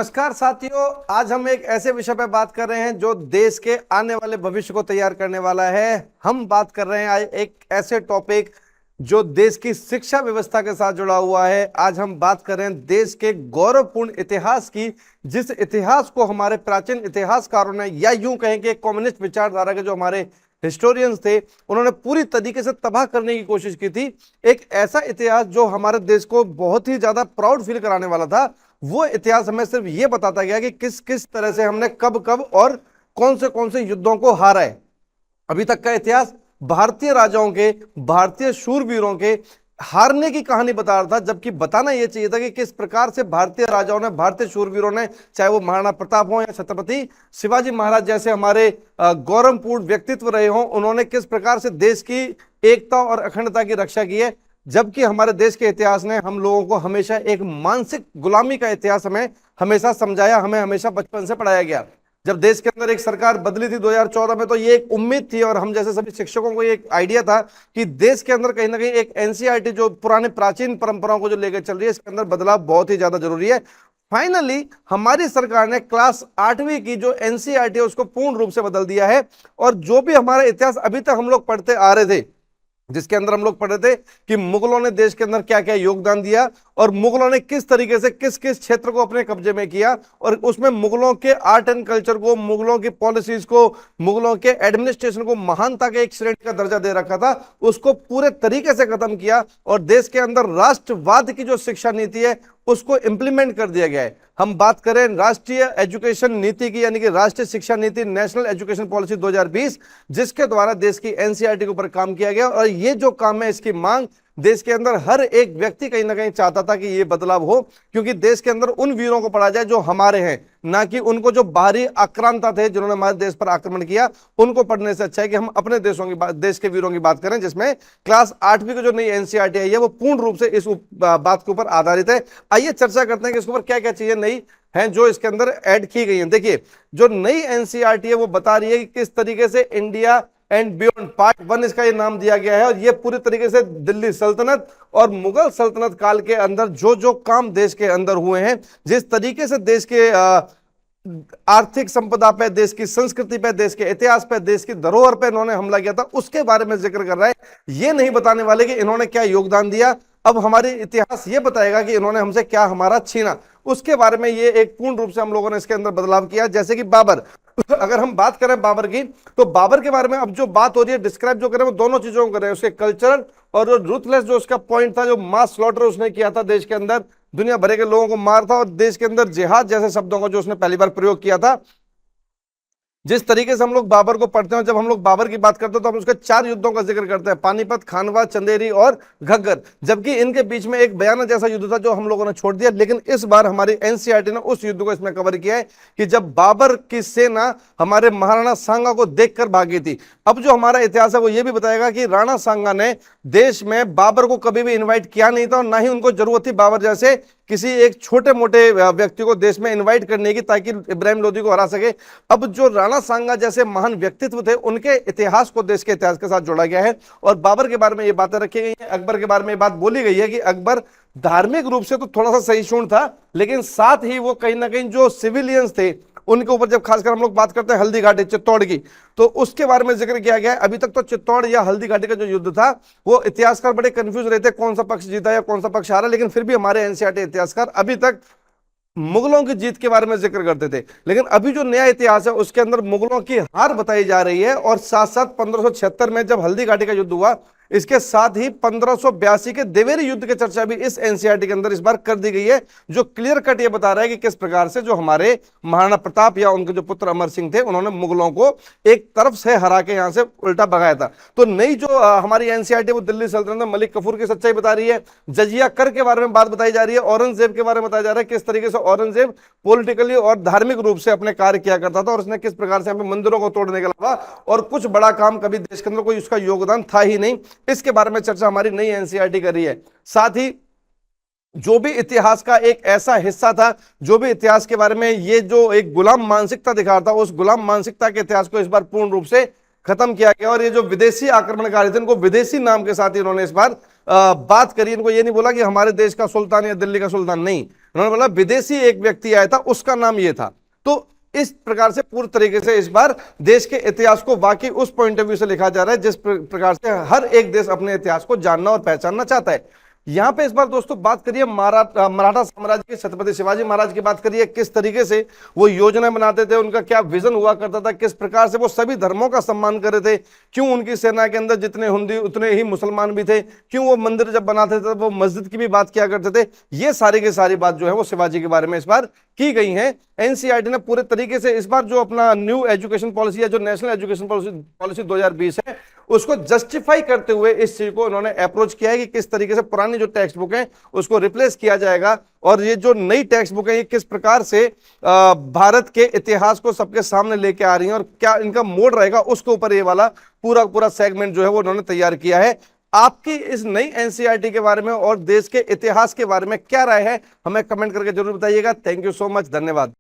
नमस्कार साथियों, आज हम एक ऐसे विषय पर बात कर रहे हैं जो देश के आने वाले भविष्य को तैयार करने वाला है। हम बात कर रहे हैं आज एक ऐसे टॉपिक जो देश की शिक्षा व्यवस्था के साथ जुड़ा हुआ है। आज हम बात कर रहे हैं देश के गौरवपूर्ण इतिहास की, जिस इतिहास को हमारे प्राचीन इतिहासकारों ने, या यूं कहें कि कम्युनिस्ट विचारधारा के जो हमारे हिस्टोरियंस थे, उन्होंने पूरी तरीके से तबाह करने की कोशिश की थी। एक ऐसा इतिहास जो हमारे देश को बहुत ही ज्यादा प्राउड फील कराने वाला था। वो इतिहास हमें सिर्फ ये बताता गया कि किस किस तरह से हमने कब कब और कौन से युद्धों को हारा है। अभी तक का इतिहास भारतीय राजाओं के, भारतीय शूरवीरों के हारने की कहानी बता रहा था, जबकि बताना यह चाहिए था कि किस प्रकार से भारतीय राजाओं ने, भारतीय शूरवीरों ने, चाहे वो महाराणा प्रताप हो या छत्रपति शिवाजी महाराज जैसे हमारे गौरवपूर्ण व्यक्तित्व रहे हों, उन्होंने किस प्रकार से देश की एकता और अखंडता की रक्षा की है। जबकि हमारे देश के इतिहास ने हम लोगों को हमेशा एक मानसिक गुलामी का इतिहास हमें हमेशा समझाया, हमें हमेशा बचपन से पढ़ाया गया। जब देश के अंदर एक सरकार बदली थी 2014 में, तो ये एक उम्मीद थी और हम जैसे सभी शिक्षकों को ये एक आइडिया था कि देश के अंदर कहीं ना कहीं एक एनसीईआरटी जो पुराने प्राचीन परंपराओं को जो लेकर चल रही है, इसके अंदर बदलाव बहुत ही ज्यादा जरूरी है। फाइनली हमारी सरकार ने क्लास 8वीं की जो एनसीईआरटी है उसको पूर्ण रूप से बदल दिया है। और जो भी हमारा इतिहास अभी तक हम लोग पढ़ते आ रहे थे, जिसके अंदर हम लोग पढ़े थे कि मुगलों ने देश के अंदर क्या क्या योगदान दिया और मुगलों ने किस तरीके से किस किस क्षेत्र को अपने कब्जे में किया, और उसमें मुगलों के आर्ट एंड कल्चर को, मुगलों की पॉलिसीज को, मुगलों के एडमिनिस्ट्रेशन को महानता के एक श्रेणी का दर्जा दे रखा था, उसको पूरे तरीके से खत्म किया और देश के अंदर राष्ट्रवाद की जो शिक्षा नीति है उसको इंप्लीमेंट कर दिया गया है। हम बात करें राष्ट्रीय एजुकेशन नीति की, यानी कि राष्ट्रीय शिक्षा नीति, नेशनल एजुकेशन पॉलिसी 2020, जिसके द्वारा देश की एनसीईआरटी के ऊपर काम किया गया। और ये जो काम है, इसकी मांग देश के अंदर हर एक व्यक्ति कहीं ना कहीं चाहता था कि ये बदलाव हो, क्योंकि देश के अंदर उन वीरों को पढ़ा जाए जो हमारे हैं, ना कि उनको जो बाहरी आक्रांता थे जिन्होंने हमारे देश पर आक्रमण किया, उनको पढ़ने से अच्छा है कि हम अपने देश के वीरों की बात करें, जिसमें क्लास 8वीं की जो नई एनसीईआरटी आई है वो पूर्ण रूप से इस बात के ऊपर आधारित है। आइए चर्चा करते हैं कि इसके ऊपर क्या क्या चीजें नई हैं जो इसके अंदर ऐड की गई हैं। देखिए, जो नई एनसीईआरटी है वो बता रही है कि किस तरीके से इंडिया एंड बियॉन्ड पार्ट 1 इसका ये नाम दिया गया है, और ये पूरी तरीके से दिल्ली सल्तनत और मुगल सल्तनत काल के अंदर जो जो काम देश के अंदर हुए हैं, जिस तरीके से देश के आर्थिक संपदा पे, देश की संस्कृति पे, देश के इतिहास पे, देश की धरोहर पे इन्होंने हमला किया था, उसके बारे में जिक्र कर रहा है। ये नहीं बताने वाले कि इन्होंने क्या योगदान दिया। अब हमारी इतिहास ये बताएगा कि इन्होंने हमसे क्या हमारा छीना, उसके बारे में ये एक पूर्ण रूप से हम लोगों ने इसके अंदर बदलाव किया। जैसे कि बाबर, अगर हम बात करें बाबर की, तो बाबर के बारे में अब जो बात हो रही है, डिस्क्राइब जो करें वो दोनों चीजों को करें, उसके कल्चरल और जो रूथलेस जो उसका पॉइंट था, जो मास स्लॉटर उसने किया था देश के अंदर, दुनिया भर के लोगों को मार था, और देश के अंदर जिहाद जैसे शब्दों का जो उसने पहली बार प्रयोग किया था। जिस तरीके से हम लोग बाबर को पढ़ते हैं, जब हम लोग बाबर की बात करते हैं तो हम उसके 4 युद्धों का जिक्र करते हैं, पानीपत, खानवा, चंदेरी और घग्गर, जबकि इनके बीच में एक बयाना जैसा युद्ध था जो हम लोगों ने छोड़ दिया। लेकिन इस बार हमारी एनसीईआरटी ने उस युद्ध को इसमें कवर किया है कि जब बाबर की सेना हमारे महाराणा सांगा को देखकर भागी थी। अब जो हमारा इतिहास है वो ये भी बताएगा कि राणा सांगा ने देश में बाबर को कभी भी इन्वाइट किया नहीं था, और ना ही उनको जरूरत थी बाबर जैसे किसी एक छोटे मोटे व्यक्ति को देश में इन्वाइट करने की, ताकि इब्राहिम लोदी को हरा सके। अब जो राणा सांगा जैसे महान व्यक्तित्व थे, उनके इतिहास को देश के इतिहास के साथ जोड़ा गया है। और बाबर के बारे में ये बातें रखी गई हैं, अकबर के बारे में ये बात बोली गई है कि अकबर धार्मिक रूप से तो थोड़ा सा सहिष्णु था, लेकिन साथ ही वो कहीं ना कहीं जो सिविलियंस थे उनके ऊपर, जब खासकर हम लोग बात करते हैं हल्दी घाटी चित्तौड़ की, तो उसके बारे में जिक्र किया गया है। अभी तक तो चित्तौड़ या हल्दी घाटी का जो युद्ध था वो इतिहासकार बड़े कंफ्यूज रहते कौन सा पक्ष जीता या कौन सा पक्ष हारा, लेकिन फिर भी हमारे एनसीईआरटी इतिहासकार अभी तक मुगलों की जीत के बारे में जिक्र करते थे। लेकिन अभी जो नया इतिहास है उसके अंदर मुगलों की हार बताई जा रही है, और साथ साथ 1576 में जब हल्दी घाटी का युद्ध हुआ, इसके साथ ही 1582 के देवेरी युद्ध की चर्चा भी इस एनसीईआरटी के अंदर इस बार कर दी गई है, जो क्लियर कट ये बता रहा है कि किस प्रकार से जो हमारे महाराणा प्रताप या उनके जो पुत्र अमर सिंह थे, उन्होंने मुगलों को एक तरफ से हरा के यहां से उल्टा भगाया था। तो नई जो हमारी एनसीईआरटी वो दिल्ली सल्तनत में मलिक कफूर की सच्चाई बता रही है, जजिया कर के बारे में बात बताई जा रही है, औरंगजेब के बारे में बताया जा रहा है किस तरीके से औरंगजेब पॉलिटिकली और धार्मिक रूप से अपने कार्य किया करता था, और उसने किस प्रकार से हमें मंदिरों को तोड़ने के अलावा और कुछ बड़ा काम कभी देश के अंदर कोई उसका योगदान था ही नहीं। इसके बारे में चर्चा हमारी नई एनसीईआरटी कर रही है। साथ ही जो भी इतिहास का एक ऐसा हिस्सा था, जो भी इतिहास के बारे में ये जो एक गुलाम मानसिकता दिखा रहा था, उस गुलाम मानसिकता के इतिहास को इस बार पूर्ण रूप से खत्म किया गया। और ये जो विदेशी आक्रमणकारी थे, इनको विदेशी नाम के साथ इन्होंने इस बार बात करी। इनको ये नहीं बोला कि हमारे देश का सुल्तान या दिल्ली का सुल्तान, नहीं, उन्होंने बोला विदेशी एक व्यक्ति आया था, उसका नाम ये था। तो इस प्रकार से पूरी तरीके से इस बार देश के इतिहास को वाकई उस पॉइंट ऑफ व्यू से लिखा जा रहा है जिस प्रकार से हर एक देश अपने इतिहास को जानना और पहचानना चाहता है। यहां पे इस बार दोस्तों बात करिए मराठा साम्राज्य के छत्रपति शिवाजी महाराज की बात करिए, किस तरीके से वो योजना बनाते थे, उनका क्या विजन हुआ करता था, किस प्रकार से वो सभी धर्मों का सम्मान कर रहे थे, क्यों उनकी सेना के अंदर जितने हिंदू उतने ही मुसलमान भी थे, क्यों वो मंदिर जब बनाते थे वो मस्जिद की भी बात किया करते थे। ये सारी की सारी बात जो है वो शिवाजी के बारे में इस बार की गई है। एनसीईआरटी ने पूरे तरीके से इस बार जो अपना न्यू एजुकेशन पॉलिसी है, जो नेशनल एजुकेशन पॉलिसी 2020 है, उसको जस्टिफाई करते हुए इस चीज को उन्होंने अप्रोच किया है कि किस तरीके से पुरानी जो टेक्स्ट बुक है उसको रिप्लेस किया जाएगा और ये जो नई टेक्स्ट बुक है ये किस प्रकार से भारत के इतिहास को सबके सामने लेके आ रही है और क्या इनका मोड रहेगा, उसके ऊपर ये वाला पूरा पूरा सेगमेंट जो है वो उन्होंने तैयार किया है। आपकी इस नई एनसीईआरटी के बारे में और देश के इतिहास के बारे में क्या राय है, हमें कमेंट करके जरूर बताइएगा। थैंक यू सो मच, धन्यवाद।